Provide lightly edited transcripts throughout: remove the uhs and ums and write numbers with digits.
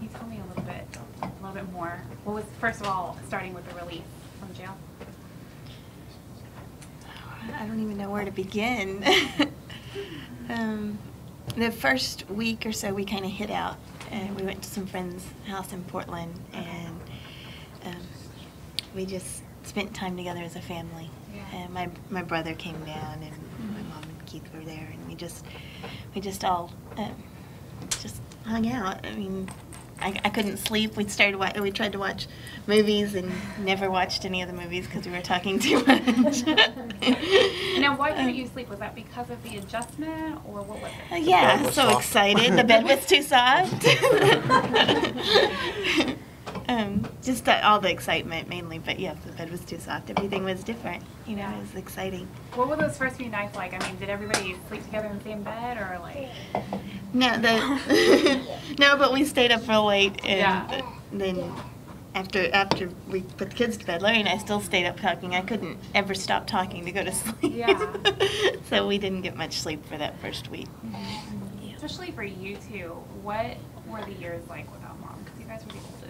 Can you tell me a little bit more? What was, first of all, starting with the release from jail? I don't even know where to begin. The first week or so, we kind of hid out. We went to some friends' house in Portland, and we just spent time together as a family. Yeah. And my brother came down, and my mom and Keith were there, and we just all just hung out. I mean, I couldn't sleep. We tried to watch movies and never watched any of the movies because we were talking too much. Now, why couldn't you sleep? Was that because of the adjustment, or what was it? Yeah, so soft. Excited. The bed was too soft. Just all the excitement mainly, but yeah, the bed was too soft. Everything was different. You know, it was exciting. What were those first few nights like? I mean, did everybody sleep together in the same bed, or like? No, no, but we stayed up real late, and then after we put the kids to bed, Larry and I still stayed up talking. I couldn't ever stop talking to go to sleep. Yeah. So we didn't get much sleep for that first week. Mm-hmm. Yeah. Especially for you two, what were the years like without Mom? Because you guys were the oldest.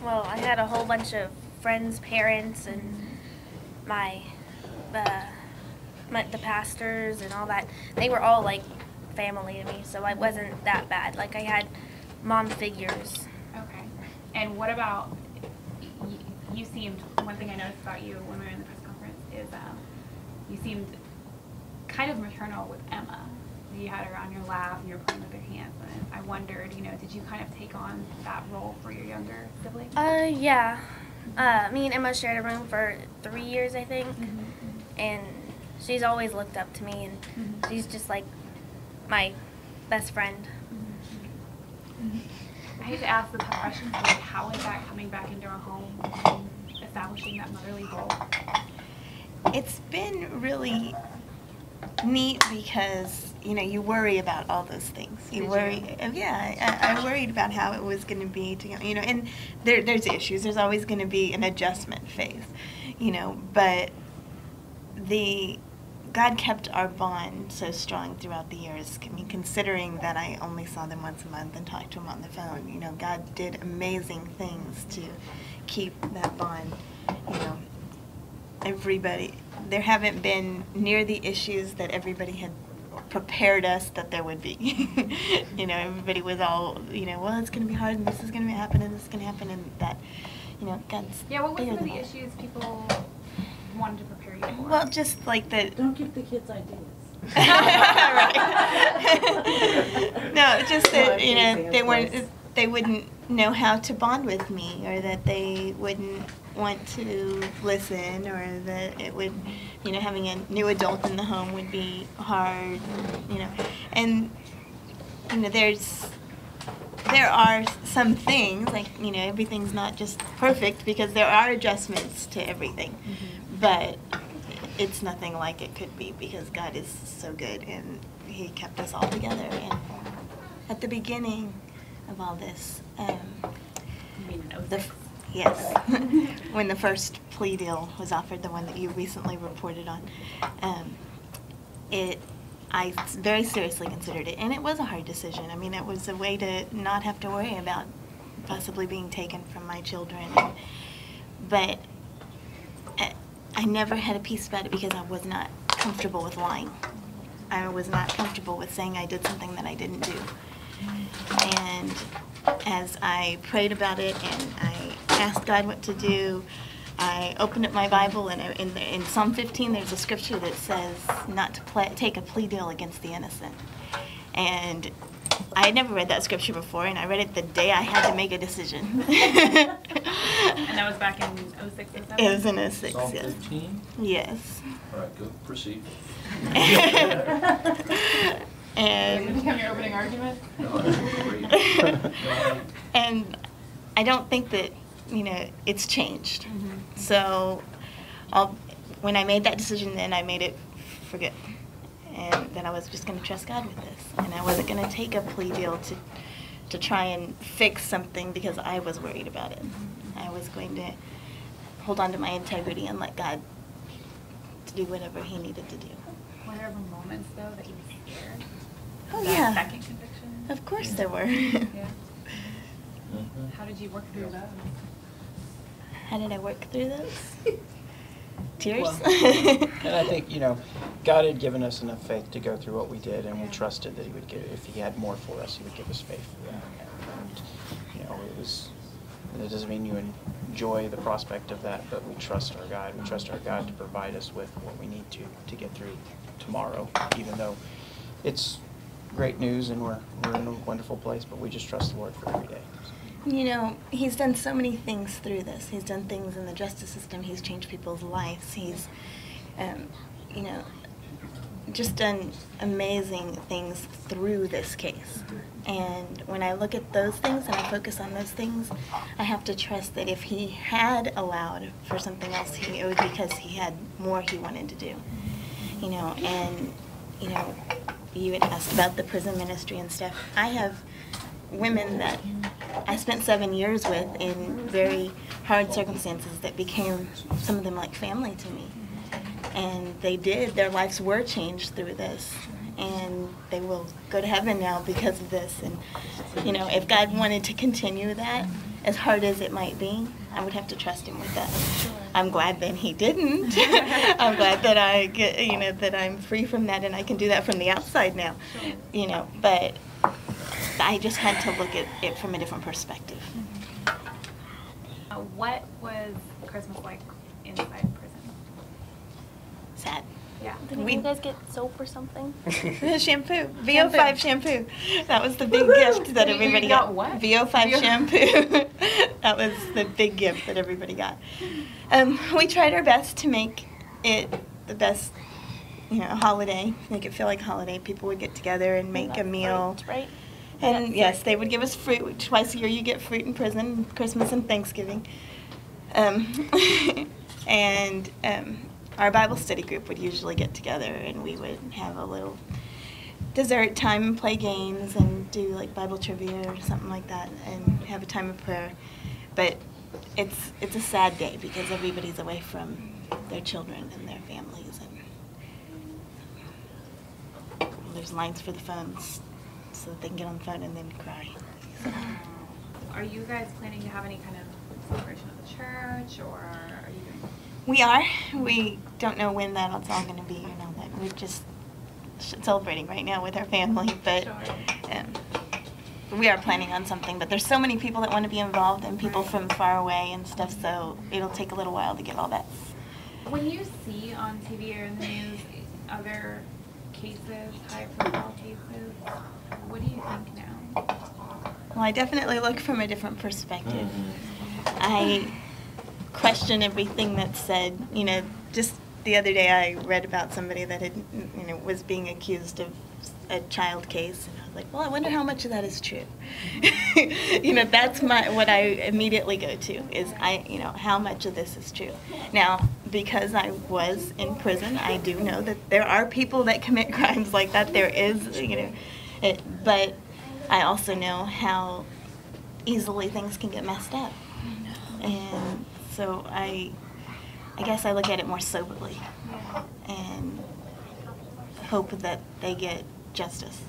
Well, I had a whole bunch of friends, parents, and the pastors and all that. They were all like family to me, so it wasn't that bad. Like, I had mom figures. Okay. And what about, you seemed, one thing I noticed about you when we were in the press conference is you seemed kind of maternal with Emma. You had her on your lap and you were playing with her hands, and I wondered, you know, did you kind of take on that role for your younger sibling? Yeah. Me and Emma shared a room for 3 years, I think, and she's always looked up to me, and she's just like my best friend. I hate to ask the tough questions, but like, how is that coming back into our home and establishing that motherly role? It's been really neat because, you know, you worry about all those things. You worry. Yeah, I worried about how it was going to be, you know, and there's issues. There's always going to be an adjustment phase, you know, but God kept our bond so strong throughout the years. I mean, considering that I only saw them once a month and talked to them on the phone, you know, God did amazing things to keep that bond, you know. There haven't been near the issues that everybody had prepared us that there would be. You know, everybody was all, you know, well, it's going to be hard, and this is going to happen, and this is going to happen, and that, you know, God's what were some of the that. issues people wanted to prepare you for? Well, just like the... Don't give the kids ideas. Right. No, just that, you know, they wouldn't know how to bond with me, or that they wouldn't want to listen, or that it would, you know, having a new adult in the home would be hard, you know. And, you know, there are some things, like, you know, everything's not just perfect because there are adjustments to everything. But it's nothing like it could be because God is so good and He kept us all together. And at the beginning of all this, yes, when the first plea deal was offered, the one that you recently reported on, I very seriously considered it, and it was a hard decision. I mean, it was a way to not have to worry about possibly being taken from my children. But I never had a peace about it because I was not comfortable with lying. I was not comfortable with saying I did something that I didn't do. And as I prayed about it and I asked God what to do, I opened up my Bible, and in Psalm 15 there's a scripture that says not to take a plea deal against the innocent. And I had never read that scripture before, and I read it the day I had to make a decision. And that was back in 06 or 07? It was in 06, Psalm yes. 15? Yes. All right, go proceed. Did it become your opening argument? No, that's great. And I don't think that, you know, it's changed. So when I made that decision, then I made it for good. And that I was just going to trust God with this. And I wasn't going to take a plea deal to try and fix something because I was worried about it. I was going to hold on to my integrity and let God do whatever He needed to do. Were there ever moments, though, that you were scared? Oh, That yeah. second conviction? Of course there were. Yeah. did you work through those? How did I work through those? Tears? Well, and I think, God had given us enough faith to go through what we did, and we trusted that He would give, if He had more for us, He would give us faith for that. And, it doesn't mean you enjoy the prospect of that, but we trust our God. We trust our God to provide us with what we need to get through tomorrow, even though it's great news and we're in a wonderful place, but we just trust the Lord for every day. He's done so many things through this. He's done things in the justice system. He's changed people's lives. He's, just done amazing things through this case. And when I look at those things and I focus on those things, I have to trust that if He had allowed for something else, it would be because He had more He wanted to do. You had asked about the prison ministry and stuff. I have women that I spent 7 years with in very hard circumstances that became, some of them, like family to me. And their lives were changed through this. And they will go to heaven now because of this. And, if God wanted to continue that, as hard as it might be, I would have to trust Him with that. I'm glad that He didn't. I'm glad that I get, that I'm free from that and I can do that from the outside now. But I just had to look at it from a different perspective. What was Christmas like inside prison? Sad. Yeah. Did you guys get soap or something? Shampoo. VO5 shampoo. That was the big gift that everybody You got. got what? VO5 shampoo. That was the big gift that everybody got. We tried our best to make it the best, holiday, make it feel like a holiday. People would get together and make a meal. Fruit, right? And yes, they would give us fruit. Twice a year you get fruit in prison, Christmas and Thanksgiving. Our Bible study group would usually get together and we would have a little dessert time and play games and do like Bible trivia or something like that and have a time of prayer. But it's a sad day because everybody's away from their children and their families, and there's lines for the phones so that they can get on the phone and then cry. So. Are you guys planning to have any kind of celebration at the church, or are you doing? We are. We don't know when that's all going to be. That we're just celebrating right now with our family, but we are planning on something. But there's so many people that want to be involved, and people from far away and stuff. So it'll take a little while to get all that. When you see on TV or in the news other cases, high-profile cases, what do you think now? Well, I definitely look from a different perspective. I question everything that's said. Just the other day I read about somebody that had, was being accused of a child case, and I was like, well, I wonder how much of that is true. That's what I immediately go to is how much of this is true. Now, because I was in prison, I do know that there are people that commit crimes like that. There is, but I also know how easily things can get messed up. And so I guess I look at it more soberly and hope that they get justice.